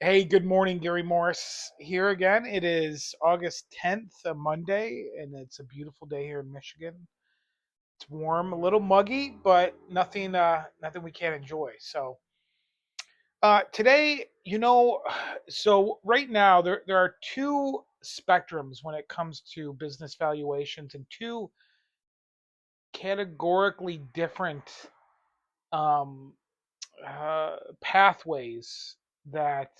Hey, good morning, Gary Morris here again. It is August 10th, a Monday, and it's a beautiful day here in Michigan. It's warm, a little muggy, but nothing we can't enjoy. Today, so right now there are two spectrums when it comes to business valuations and two categorically different um, pathways that,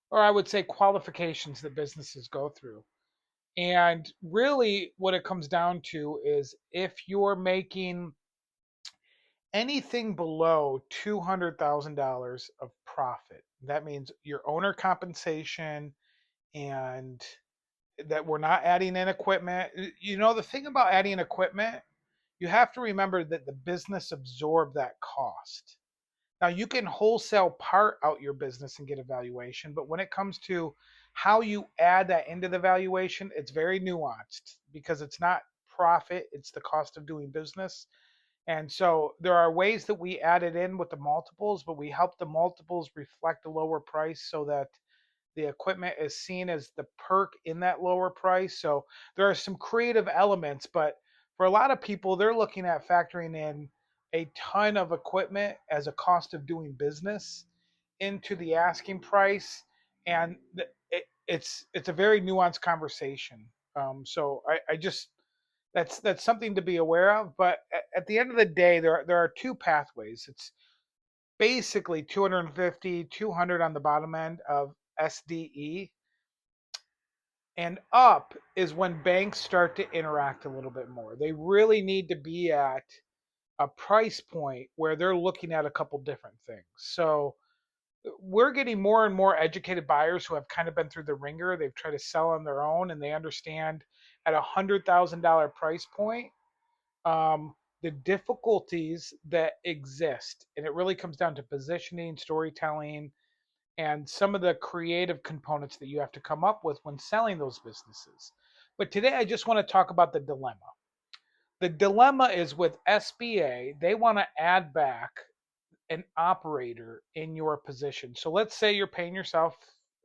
or I would say qualifications that businesses go through. And really, what it comes down to is if you're making anything below $200,000 of profit, that means your owner compensation and that we're not adding in equipment. The thing about adding equipment, you have to remember that the business absorbed that cost. Now you can wholesale part out your business and get a valuation, but when it comes to how you add that into the valuation, it's very nuanced because it's not profit, it's the cost of doing business. And so there are ways that we add it in with the multiples, but we help the multiples reflect a lower price so that the equipment is seen as the perk in that lower price. So there are some creative elements, but for a lot of people, they're looking at factoring in a ton of equipment as a cost of doing business into the asking price, and it's a very nuanced conversation. So I just that's something to be aware of. But at the end of the day, there are two pathways. It's basically 250, 200 on the bottom end of SDE, and up is when banks start to interact a little bit more. They really need to be at a price point where they're looking at a couple different things. So we're getting more and more educated buyers who have kind of been through the ringer. They've tried to sell on their own and they understand at $100,000 price point the difficulties that exist. And it really comes down to positioning, storytelling, and some of the creative components that you have to come up with when selling those businesses. But today I just want to talk about the dilemma. The dilemma is with SBA, they want to add back an operator in your position. So let's say you're paying yourself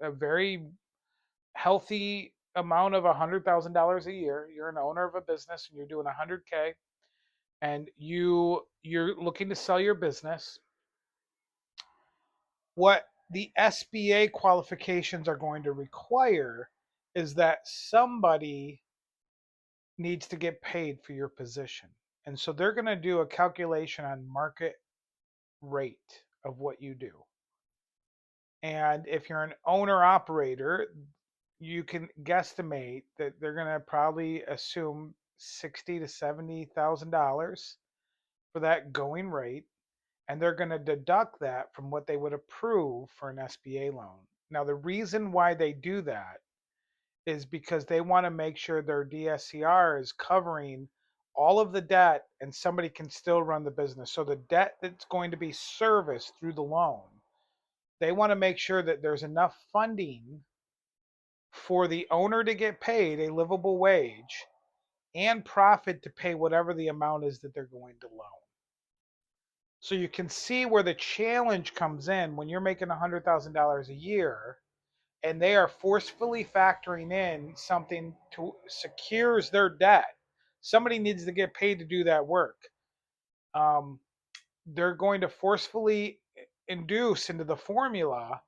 a very healthy amount of $100,000 a year. You're an owner of a business and you're doing 100K, and you're looking to sell your business. What the SBA qualifications are going to require is that somebody needs to get paid for your position. And so they're going to do a calculation on market rate of what you do. And if you're an owner operator, you can guesstimate that they're going to probably assume 60 to $70,000 for that going rate, and they're going to deduct that from what they would approve for an SBA loan. Now, the reason why they do that is because they want to make sure their DSCR is covering all of the debt and somebody can still run the business. So the debt that's going to be serviced through the loan, they want to make sure that there's enough funding for the owner to get paid a livable wage and profit to pay whatever the amount is that they're going to loan. So you can see where the challenge comes in when you're making $100,000 a year and they are forcefully factoring in something to secures their debt. Somebody needs to get paid to do that work. Um, they're going to forcefully induce into the formula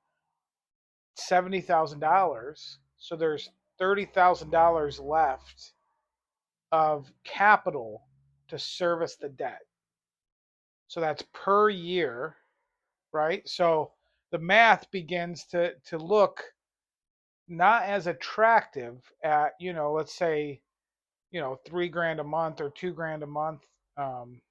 $70,000. So there's $30,000 left of capital to service the debt. So that's per year, right? So the math begins to look not as attractive at, let's say, 3 grand a month or 2 grand a month, um,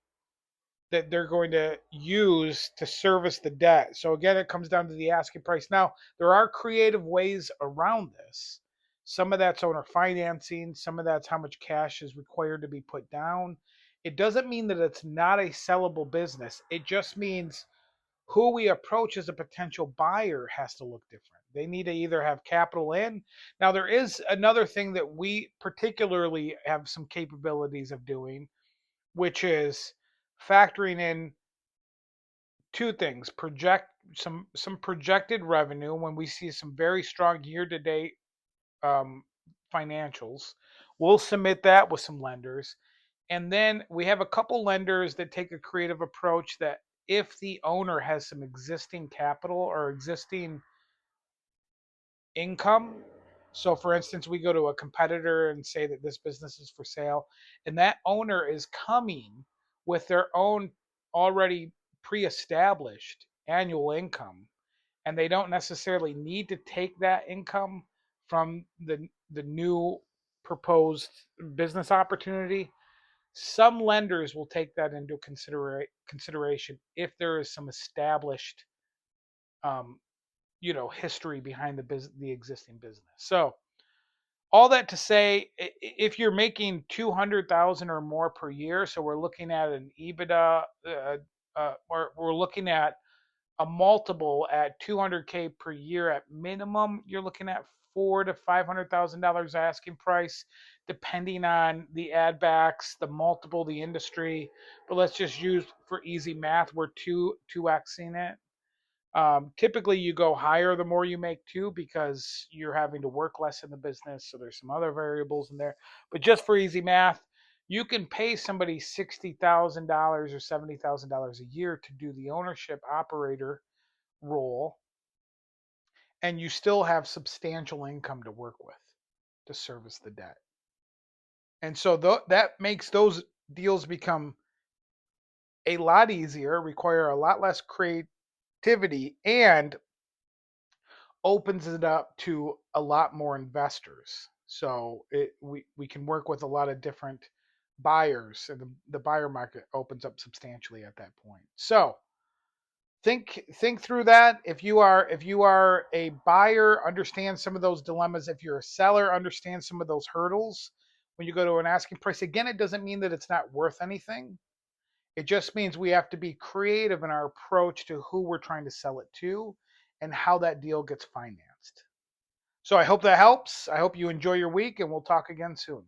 that they're going to use to service the debt. So again, it comes down to the asking price. Now, there are creative ways around this. Some of that's owner financing, some of that's how much cash is required to be put down. It doesn't mean that it's not a sellable business. It just means who we approach as a potential buyer has to look different. They need to either have capital in. Now, there is another thing that we particularly have some capabilities of doing, which is factoring in two things: some projected revenue when we see some very strong year to date um, financials. We'll submit that with some lenders. And then we have a couple lenders that take a creative approach that if the owner has some existing capital or existing income, so for instance, we go to a competitor and say that this business is for sale, and that owner is coming with their own already pre established annual income, and they don't necessarily need to take that income from the new proposed business opportunity. Some lenders will take that into consideration if there is some established um, history behind the existing business. So all that to say, if you're making 200,000 or more per year, so we're looking at an EBITDA, or we're looking at a multiple at 200K per year at minimum, you're looking at four to $500,000 asking price, depending on the ad backs, the multiple, the industry. But let's just use for easy math, we're two xing it. Typically, you go higher the more you make too, because you're having to work less in the business. So there's some other variables in there. But just for easy math, you can pay somebody $60,000 or $70,000 a year to do the ownership operator role, and you still have substantial income to work with to service the debt. And so that makes those deals become a lot easier, require a lot less creativity, and opens it up to a lot more investors. So we can work with a lot of different buyers, and the buyer market opens up substantially at that point. So think through that. If you are a buyer, understand some of those dilemmas. If you're a seller, understand some of those hurdles when you go to an asking price. Again, it doesn't mean that it's not worth anything. It just means we have to be creative in our approach to who we're trying to sell it to and how that deal gets financed. So I hope that helps. I hope you enjoy your week, and we'll talk again soon.